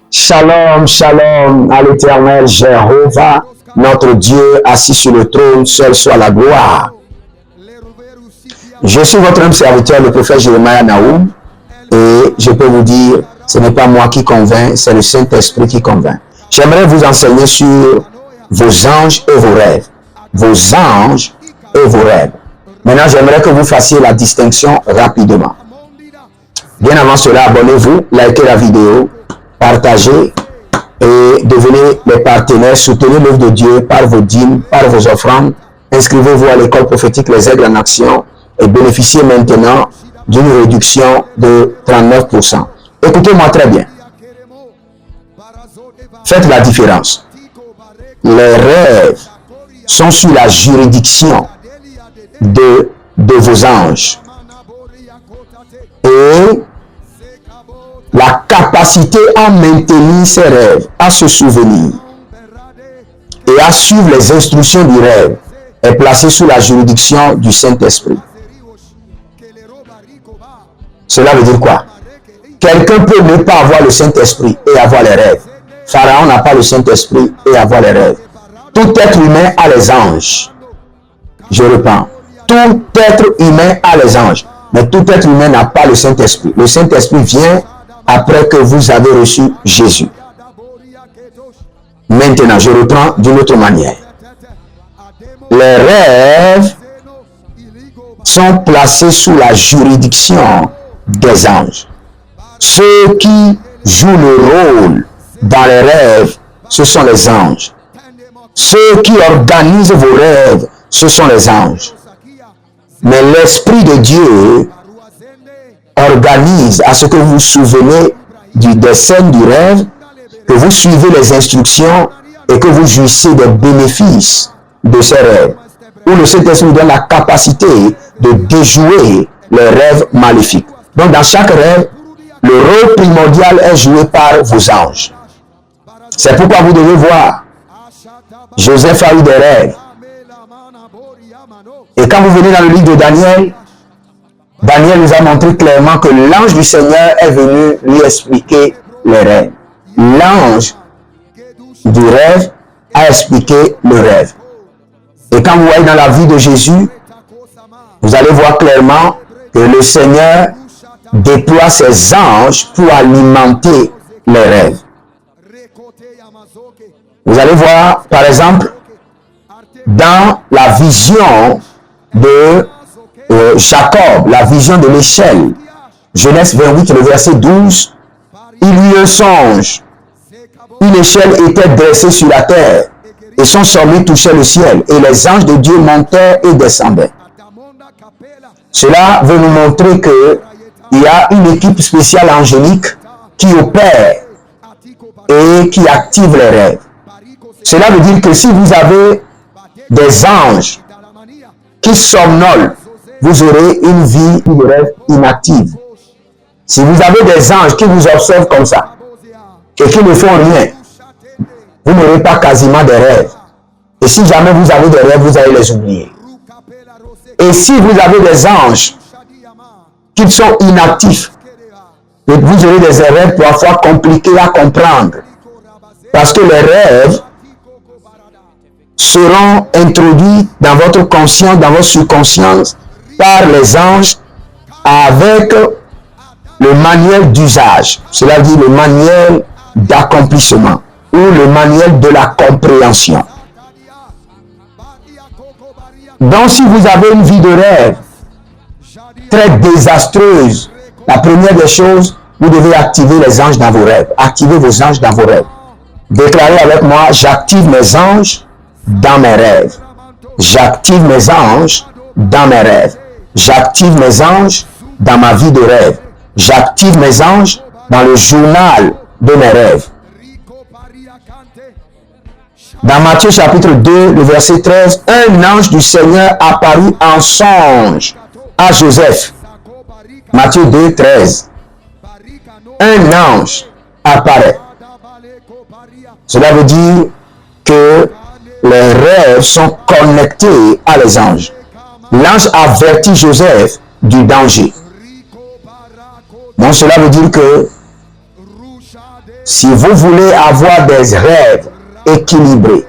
Shalom, shalom à l'Éternel Jéhovah, notre Dieu assis sur le trône, seul soit la gloire. Je suis votre homme serviteur, le prophète Jérémie Naoum, et je peux vous dire, ce n'est pas moi qui convainc, c'est le Saint-Esprit qui convainc. J'aimerais vous enseigner sur vos anges et vos rêves. Vos anges et vos rêves. Maintenant, j'aimerais que vous fassiez la distinction rapidement. Bien avant cela, abonnez-vous, likez la vidéo, partagez et devenez les partenaires, soutenez l'œuvre de Dieu par vos dîmes, par vos offrandes. Inscrivez-vous à l'école prophétique Les Aigles en Action et bénéficiez maintenant d'une réduction de 39%. Écoutez-moi très bien. Faites la différence. Les rêves sont sous la juridiction de vos anges. Et la capacité à maintenir ses rêves, à se souvenir et à suivre les instructions du rêve est placée sous la juridiction du Saint-Esprit. Cela veut dire quoi? Quelqu'un peut ne pas avoir le Saint-Esprit et avoir les rêves. Pharaon n'a pas le Saint-Esprit et avoir les rêves. Tout être humain a les anges. Je reprends. Tout être humain a les anges. Mais tout être humain n'a pas le Saint-Esprit. Le Saint-Esprit vient après que vous avez reçu Jésus. Maintenant, je reprends d'une autre manière. Les rêves sont placés sous la juridiction des anges. Ceux qui jouent le rôle dans les rêves, ce sont les anges. Ceux qui organisent vos rêves, ce sont les anges. Mais l'Esprit de Dieu organise à ce que vous vous souvenez des scènes du rêve, que vous suivez les instructions et que vous jouissez des bénéfices de ces rêves. Où le Saint-Esprit vous donne la capacité de déjouer les rêves maléfiques. Donc dans chaque rêve, le rôle primordial est joué par vos anges. C'est pourquoi vous devez voir, Joseph a eu des rêves. Et quand vous venez dans le livre de Daniel, Daniel nous a montré clairement que l'ange du Seigneur est venu lui expliquer les rêves. L'ange du rêve a expliqué le rêve. Et quand vous voyez dans la vie de Jésus, vous allez voir clairement que le Seigneur déploie ses anges pour alimenter les rêves. Vous allez voir, par exemple, dans la vision de Jacob, la vision de l'échelle, Genèse 28, le verset 12, il eut un songe. Une échelle était dressée sur la terre et son sommet touchait le ciel et les anges de Dieu montaient et descendaient. Cela veut nous montrer qu'il y a une équipe spéciale angélique qui opère et qui active les rêves. Cela veut dire que si vous avez des anges qui somnolent, vous aurez une vie de rêve inactive. Si vous avez des anges qui vous observent comme ça et qui ne font rien, vous n'aurez pas quasiment des rêves. Et si jamais vous avez des rêves, vous allez les oublier. Et si vous avez des anges qui sont inactifs, vous aurez des rêves parfois compliqués à comprendre. Parce que les rêves seront introduits dans votre conscience, dans votre subconscience, par les anges avec le manuel d'usage. Cela dit le manuel d'accomplissement ou le manuel de la compréhension. Donc, si vous avez une vie de rêve très désastreuse, la première des choses, vous devez activer les anges dans vos rêves. Activez vos anges dans vos rêves. Déclarez avec moi, j'active mes anges dans mes rêves. J'active mes anges dans mes rêves. J'active mes anges dans ma vie de rêve. J'active mes anges dans le journal de mes rêves. Dans Matthieu chapitre 2, le verset 13, un ange du Seigneur apparut en songe à Joseph. Matthieu 2, 13. Un ange apparaît. Cela veut dire que les rêves sont connectés à les anges. L'ange avertit Joseph du danger. Donc cela veut dire que si vous voulez avoir des rêves équilibrés,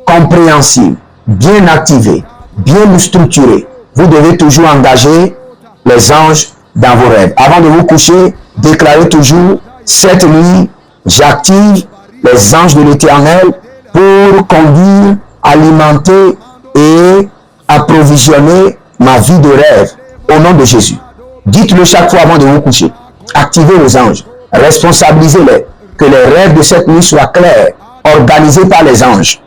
compréhensibles, bien activés, bien structurés, vous devez toujours engager les anges dans vos rêves. Avant de vous coucher, déclarez toujours, cette nuit, j'active les anges de l'Éternel pour conduire, alimenter et approvisionner ma vie de rêve au nom de Jésus. Dites-le chaque fois avant de vous coucher. Activez vos anges, responsabilisez-les, que les rêves de cette nuit soient clairs, organisés par les anges.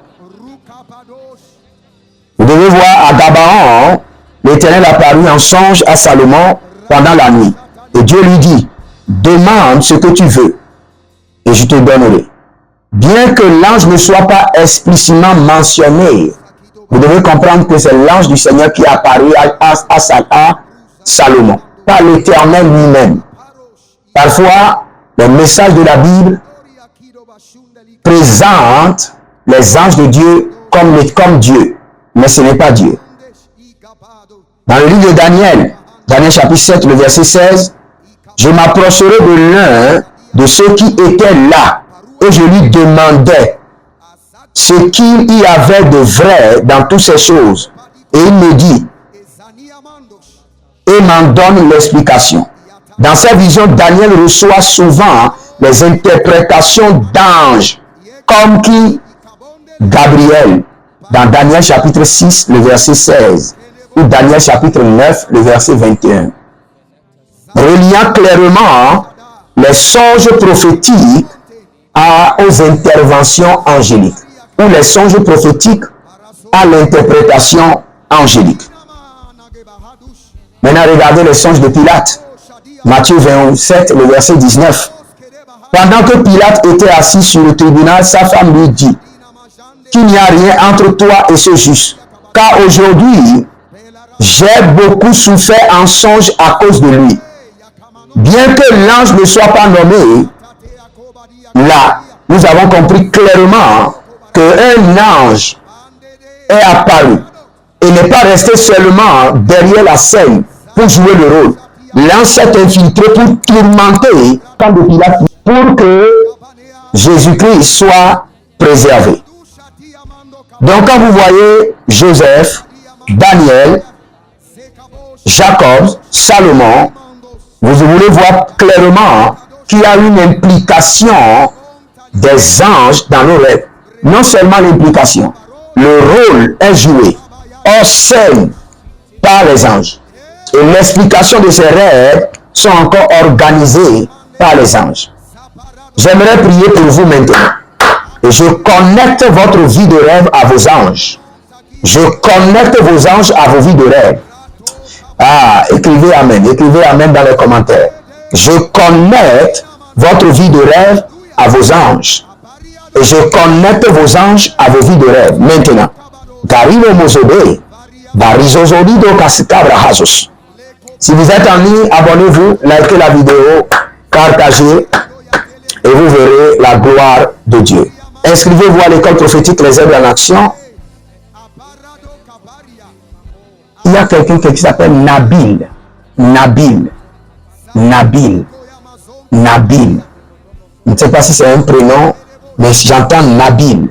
Vous devez voir à Gabaon, l'Éternel apparut en songe à Salomon pendant la nuit. Et Dieu lui dit, demande ce que tu veux et je te donnerai. Bien que l'ange ne soit pas explicitement mentionné, vous devez comprendre que c'est l'ange du Seigneur qui apparaît à Salomon, pas l'Éternel lui-même. Parfois, les messages de la Bible présentent les anges de Dieu comme Dieu, mais ce n'est pas Dieu. Dans le livre de Daniel, Daniel chapitre 7, le verset 16, je m'approcherai de l'un de ceux qui étaient là et je lui demandais ce qu'il y avait de vrai dans toutes ces choses. Et il me dit, et m'en donne l'explication. Dans sa vision, Daniel reçoit souvent les interprétations d'anges, comme qui Gabriel, dans Daniel chapitre 6, le verset 16, ou Daniel chapitre 9, le verset 21. Reliant clairement les songes prophétiques aux interventions angéliques, ou les songes prophétiques à l'interprétation angélique. Maintenant, regardez les songes de Pilate. Matthieu 27, le verset 19. Pendant que Pilate était assis sur le tribunal, sa femme lui dit qu'il n'y a rien entre toi et ce juste, car aujourd'hui, j'ai beaucoup souffert en songe à cause de lui. Bien que l'ange ne soit pas nommé, là, nous avons compris clairement qu'un ange est apparu et n'est pas resté seulement derrière la scène pour jouer le rôle. L'ange s'est infiltré pour tourmenter Pilate pour que Jésus-Christ soit préservé. Donc quand vous voyez Joseph, Daniel, Jacob, Salomon, vous voulez voir clairement qu'il y a une implication des anges dans nos rêves. Non seulement l'implication, le rôle est joué hors scène par les anges. Et l'explication de ces rêves sont encore organisées par les anges. J'aimerais prier pour vous maintenant. Et je connecte votre vie de rêve à vos anges. Je connecte vos anges à vos vies de rêve. Écrivez Amen dans les commentaires. Je connecte votre vie de rêve à vos anges. Et je connecte vos anges à vos vies de rêve. Maintenant, Garibo Mozobe, Barizozorido Kasikabra Hazos, Si vous êtes en ligne, abonnez-vous, likez la vidéo, partagez et vous verrez la gloire de Dieu. Inscrivez-vous à l'école prophétique Les Zèbres en Action. Il y a quelqu'un qui s'appelle Nabil. Nabil. Nabil. Nabil. Je ne sais pas si c'est un prénom, mais j'entends Nabil.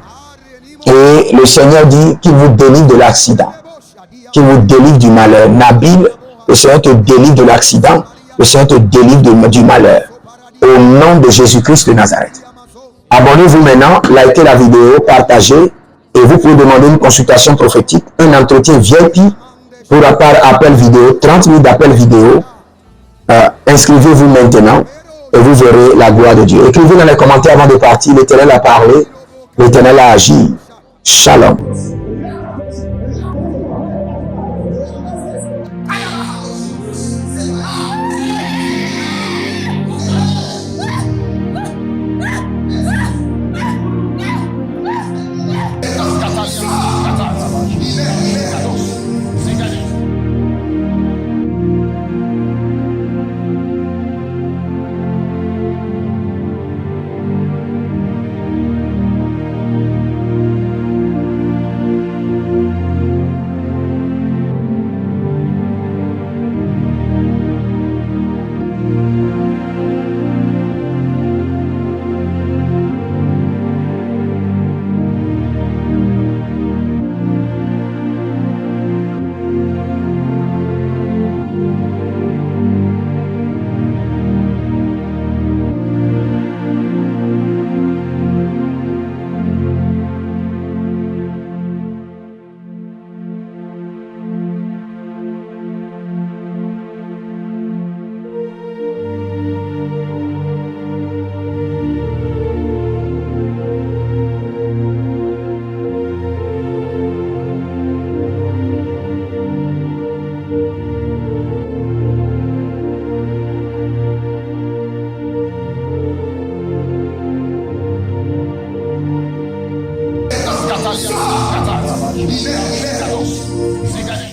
Et le Seigneur dit qu'il vous délivre de l'accident, qu'il vous délivre du malheur. Nabil, le Seigneur te délivre de l'accident, le Seigneur te délivre du malheur. Au nom de Jésus-Christ de Nazareth. Abonnez-vous maintenant, likez la vidéo, partagez, et vous pouvez demander une consultation prophétique, un entretien VIP pour appel vidéo, 30 minutes d'appel vidéo. Inscrivez-vous maintenant et vous verrez la gloire de Dieu. Écrivez dans les commentaires avant de partir, l'Éternel a parlé, l'Éternel a agi. Shalom. Libérez.